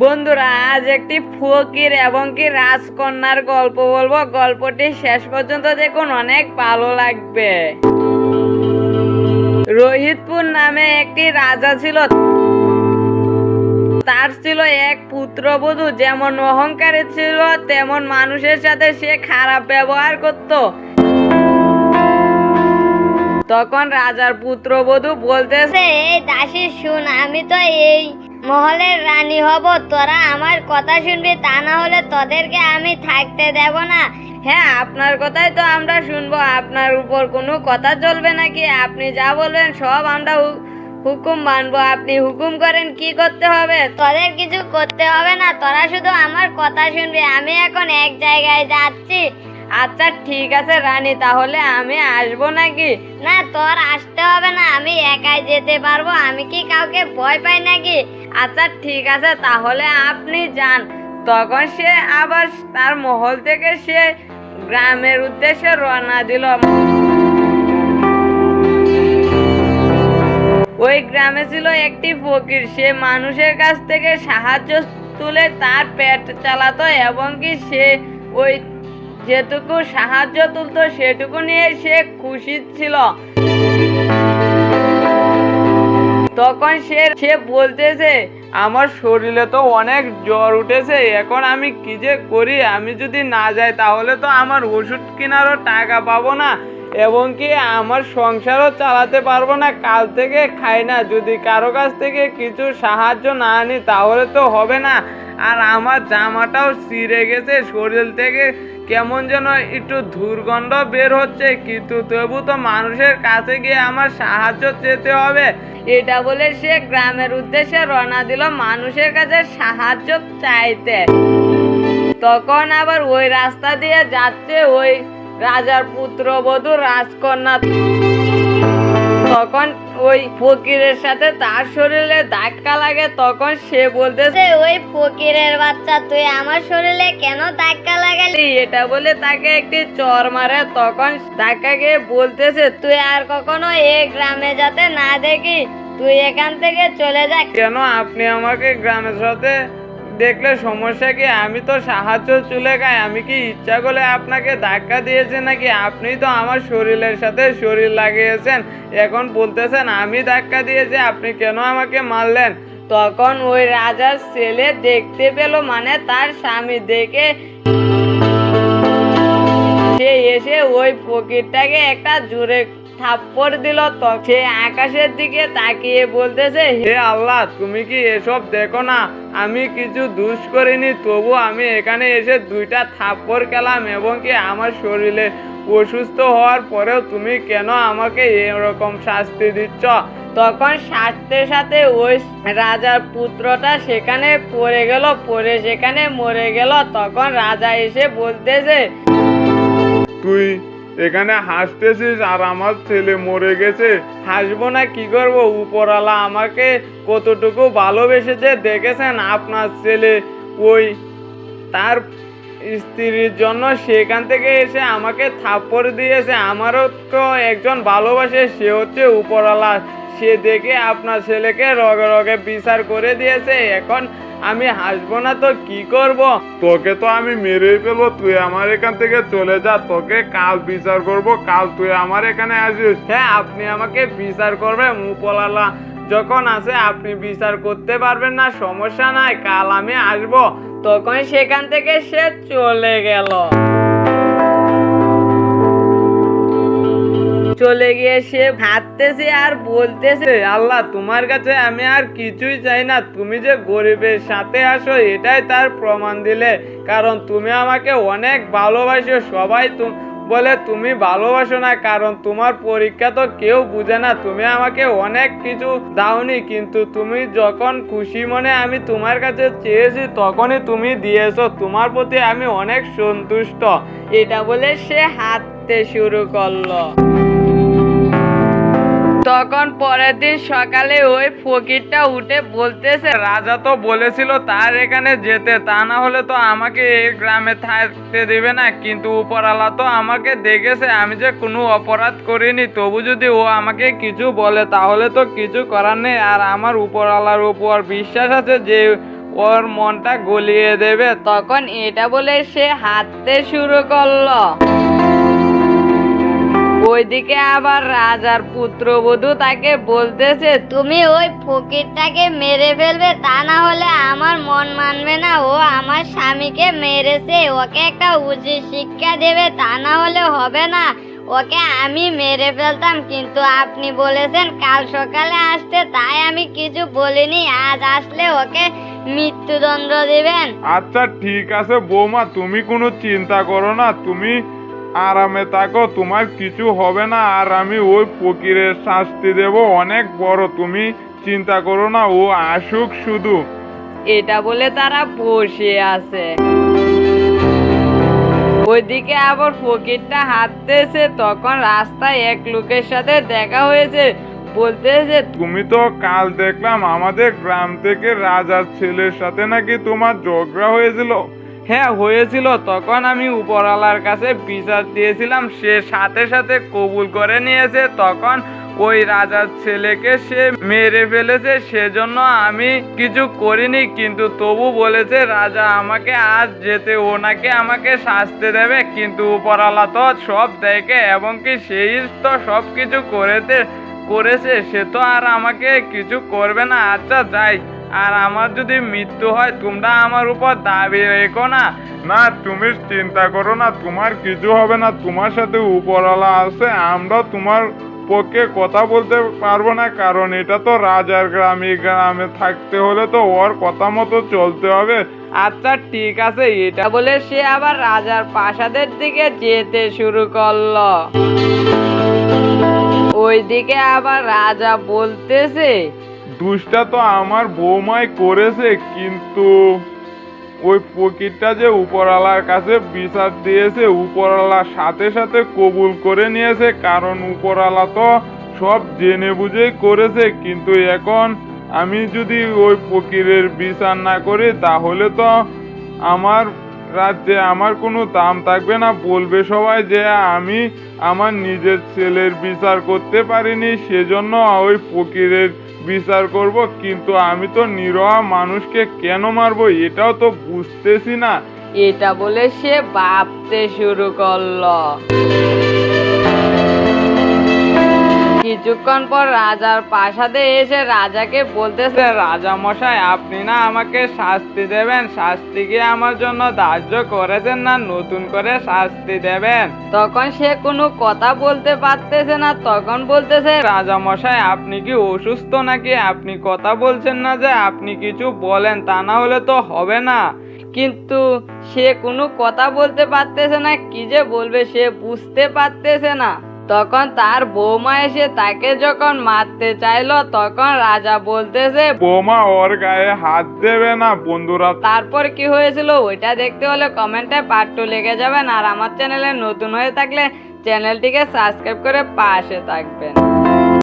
বন্ধুরা, আজ একটি ফকির এবং কি রাজকন্যার গল্প বলবো। গল্পটি শেষ পর্যন্ত দেখুন, অনেক ভালো লাগবে। রোহিতপুর নামে একটি রাজা ছিল। তার ছিল এক পুত্রবধূ। যেমন অহংকারী ছিল, তেমন মানুষের সাথে সে খারাপ ব্যবহার করত। তখন রাজার পুত্রবধূ বলতেছে, এই দাসী শুন, আমি তো এই মহলের রানী হব, তোরা আমার কথা শুনবি, তা না হলে তোদেরকে আমি থাকতে দেব না। হ্যাঁ, আপনার কথাই তো আমরা শুনবো। আপনার উপর কোনো কথা চলবে নাকি? আপনি যা বলবেন সব আমরা হুকুম মানবো। আপনি হুকুম করেন, কি করতে হবে? তোদের কিছু করতে হবে না, তোরা শুধু আমার কথা শুনবি। আমি এখন এক জায়গায় যাচ্ছি। আচ্ছা ঠিক আছে রানী, তাহলে আমি আসবো নাকি? না, তোর আসতে হবে না, আমি একাই যেতে পারবো। আমি কি কাউকে ভয় পাই নাকি? আচ্ছা ঠিক আছে, তাহলে আপনি যান। তখন সে আবার তার মহল থেকে সে গ্রামের উদ্দেশ্যে রওনা দিল। ওই গ্রামে ছিল একটি ফকির। সে মানুষের কাছ থেকে সাহায্য তুলে তার পেট চালাতো এবং কি সে ওই যেটুকু সাহায্য তুলতো সেটুকু নিয়ে সে খুশি ছিল। তখন সে বলতেছে, আমার শরীরে তো অনেক জ্বর উঠেছে, এখন আমি কি যে করি? আমি যদি না যাই তাহলে তো আমার ওষুধ কেনারও টাকা পাবো না এবং কি আমার সংসারও চালাতে পারবো না। কাল থেকে খাই না, যদি কারো কাছ থেকে কিছু সাহায্য না আনি তাহলে তো হবে না। আর আমার জামাটাও ছিঁড়ে গেছে, শরীর থেকে কেমন যেন একটু দুর্গন্ধ বের হচ্ছে, কিন্তু তবু তো মানুষের কাছে গিয়ে আমার সাহায্য চেতে হবে। এটা বলে সে গ্রামের উদ্দেশ্যে রওনা দিল মানুষের কাছে সাহায্য চাইতে। তখন আবার ওই রাস্তা দিয়ে যাচ্ছে ওই রাজার পুত্রবধূ রাজকন্যা। তখন ওই ফকিরের সাথে তার শরীরে ধাক্কা লাগে। তখন সে বলতেছে, ওই ফকিরের বাচ্চা, তুই আমার শরীরে কেন ধাক্কা লাগালি? এটা বলে তাকে একটি চর মারে। তখন ধাক্কা গিয়ে বলতেছে, তুই আর কখনো এই গ্রামে যাতে না দেখি, তুই এখান থেকে চলে যা। কেন আপনি আমাকে গ্রামের সাথে দেখলে সমস্যা কি? আমি তো সাহায্য চলে গাই, আমি কি ইচ্ছা করে আপনাকে ধাক্কা দিয়েছি নাকি? আপনি তো আমার শরীরের সাথে শরীর লাগিয়েছেন, এখন বলতেছেন আমি ধাক্কা দিয়েছি, আপনি কেন আমাকে মারলেন? তখন ওই রাজার ছেলে দেখতে পেল, মানে তার স্বামী দেখে সে এসে ওই ফকিরটাকে একটা জোরে থাপ্পড় দিল। তো সে আকাশের দিকে তাকিয়ে বলতেছে, হে আল্লাহ, তুমি কি এসব দেখো না? আমি কিছু দোষ করিনি, তবু আমি এখানে এসে দুইটা থাপ্পড় খেলাম এবং কি আমার শরীরে অসুস্থ হওয়ার পরেও তুমি কেন আমাকে এরকম শাস্তি দিচ্ছ? তখন সাথে সাথে ওই রাজার পুত্রটা সেখানে পড়ে গেল, পড়ে সেখানে মরে গেল। তখন রাজা এসে বলতেছে, তুই এখানে হাসতেছিস আর আমার ছেলে মরে গেছে। হাসবো না কি করবো? উপরওয়ালা আমাকে কতটুকু ভালোবেসেছে দেখেছেন? আপনার ছেলে ওই তার স্ত্রীর জন্য সেখান থেকে এসে আমাকে থাপ্পড় দিয়েছে। আমারও তো একজন ভালোবাসে, সে হচ্ছে উপরওয়ালা। সে দেখে আপনার ছেলেকে রগে রগে বিচার করে দিয়েছে। এখন আমি হাসবো না তো কি করব? তোকে তো আমি মেরেই ফেলবো, তুই আমার এখান থেকে চলে যা। তোকে কাল বিচার করব, কাল তুই আমার এখানে আসিস। হ্যাঁ, আপনি আমাকে বিচার করবেন, উপরওয়ালা যখন আছে আপনি বিচার করতে পারবেন না, সমস্যা নাই, কাল আমি আসবো। তখন সেখান থেকে সে চলে গেল। চলে গিয়ে সে ভাবতেছে আর বলতেছে, আল্লাহ, তোমার কাছে আমি আর কিছুই চাই না। তুমি যে গরিবের সাথে আসো এটাই তার প্রমাণ দিলে, কারণ তুমি আমাকে অনেক ভালোবাসো। সবাই বলে তুমি ভালোবাসো না, কারণ তোমার পরীক্ষা তো কেউ বুঝে না। তুমি আমাকে অনেক কিছু দাওনি, কিন্তু তুমি যখন খুশি মনে আমি তোমার কাছে চেয়েছি তখনই তুমি দিয়েছো। তোমার প্রতি আমি অনেক সন্তুষ্ট। এটা বলে সে হাঁটতে শুরু করলো। তখন পরের দিন সকালে ওই ফকিরটা উঠে বলতেছে, রাজা তো বলেছিল তার এখানে যেতে, তা না হলে তো আমাকে এই গ্রামে থাকতে দেবে না। কিন্তু উপরওয়ালা তো আমাকে দেখেছে আমি যে কোনো অপরাধ করিনি, তবু যদি ও আমাকে কিছু বলে তাহলে তো কিছু করার নেই। আর আমার উপরওয়ালার উপর বিশ্বাস আছে যে ওর মনটা গলিয়ে দেবে। তখন এটা বলে সে হাঁটতে শুরু করলো। ওইদিকে আবার রাজার পুত্রবধূ তাকে বলতেছে, তুমি ওই ফকিরটাকে মেরে ফেলবে, তা না হলে আমার মন মানবে না। ও আমার স্বামীকে মেরেছে, ওকে একটা উচিত শিক্ষা দেবে, তা না হলে হবে না। ওকে আমি মেরে ফেলতাম, কিন্তু আপনি বলেছেন কাল সকালে আসতে, তাই আমি কিছু বলিনি। আজ আসলে ওকে মৃত্যুদণ্ড দিবেন। আচ্ছা ঠিক আছে বৌমা, তুমি কোনো চিন্তা করো না, তুমি আরামে থাকো, তোমার কিছু হবে না। আর আমি ওই ফকিরের শাস্তি দেব অনেক বড়, তুমি চিন্তা করো না, ও আসুক শুধু। এটা বলে তারা বসে আছে। ওইদিকে আবার ফকিরটা হাঁটতেছে। তখন রাস্তায় এক লোকের সাথে দেখা হয়েছে। বলতেছে, তুমি তো কাল দেখলাম আমাদের গ্রাম থেকে রাজার ছেলের সাথে নাকি তোমার ঝগড়া হয়েছিল। হ্যাঁ হয়েছিল। তখন আমি উপরওয়ালার কাছে বিচার দিয়েছিলাম, সে সাথে সাথে কবুল করে নিয়েছে। তখন ওই রাজার ছেলেকে সে মেরে ফেলেছে, সেজন্য আমি কিছু করিনি। কিন্তু তবু বলেছে রাজা আমাকে আজ যেতে, ওনাকে আমাকে শাস্তি দেবে। কিন্তু উপরওয়ালা তো সব দেখে, এবং কি সেই তো সব কিছু করেছে, সে তো আর আমাকে কিছু করবে না। আচ্ছা যাই, আর আমার যদি মৃত্যু হয় তোমরা আমার উপর দাবি রেখো না। না তুমি চিন্তা করো না, তোমার কিছু হবে না, তোমার সাথে উপরওয়ালা আছে। আমরা তোমার পক্ষে কথা বলতে পারবো না, কারণ এটা তো রাজার গ্রাম, এই গ্রামে থাকতে হলে তো ওর কথা মতো চলতে হবে। আচ্ছা ঠিক আছে। এটা বলে সে আবার রাজার প্রাসাদের দিকে যেতে শুরু করলো। ওইদিকে আবার রাজা বলতেছে, দুষ্টা তো আমার বৌমাই করেছে, কিন্তু ওই ফকিরটা যে উপরওয়ালার কাছে বিচার দিয়েছে, উপরওয়ালার সাথে সাথে কবুল করে নিয়েছে, কারণ উপরওয়ালা তো সব জেনে বুঝেই করেছে। কিন্তু এখন আমি যদি ওই ফকিরের বিচার না করি, তাহলে তো আমার রাজ্যে আমার কোনো দাম থাকবে না। বলবে সবাই যে আমি আমার নিজের ছেলের বিচার করতে পারিনি, সেজন্য ওই ফকিরের বিচার করব। কিন্তু আমি তো নিরহ মানুষকে কেন মারবো, এটাও তো বুঝতেছি না। এটা বলে সে ভাবতে শুরু করলো। কিছুক্ষণ পর রাজার প্রাসাদে এসে রাজাকে বলতেছে, রাজা মশাই আপনি না আমাকে শাস্তি দেবেন, শাস্তি কি আমার জন্য ধার্য করেছেন, না নতুন করে শাস্তি দেবেন? তখন সে কোনো কথা বলতে পারতেছে না। তখন বলতেছে, রাজা মশাই আপনি কি অসুস্থ নাকি? আপনি কথা বলছেন না যে, আপনি কিছু বলেন, তা না হলে তো হবে না। কিন্তু সে কোনো কথা বলতে পারতেছে না, কি যে বলবে সে বুঝতে পারতেছে না। তখন তার বৌমা এসে তাকে যখন মারতে চাইলো, তখন রাজা বলতেছে, বৌমা ওর গায়ে হাত দেবে না বন্ধুরা। তারপর কি হয়েছিল ওইটা দেখতে হলে কমেন্টে পার্ট 2 লিখে যাবেন। আর আমার চ্যানেলে নতুন হয়ে থাকলে চ্যানেলটিকে সাবস্ক্রাইব করে পাশে থাকবেন।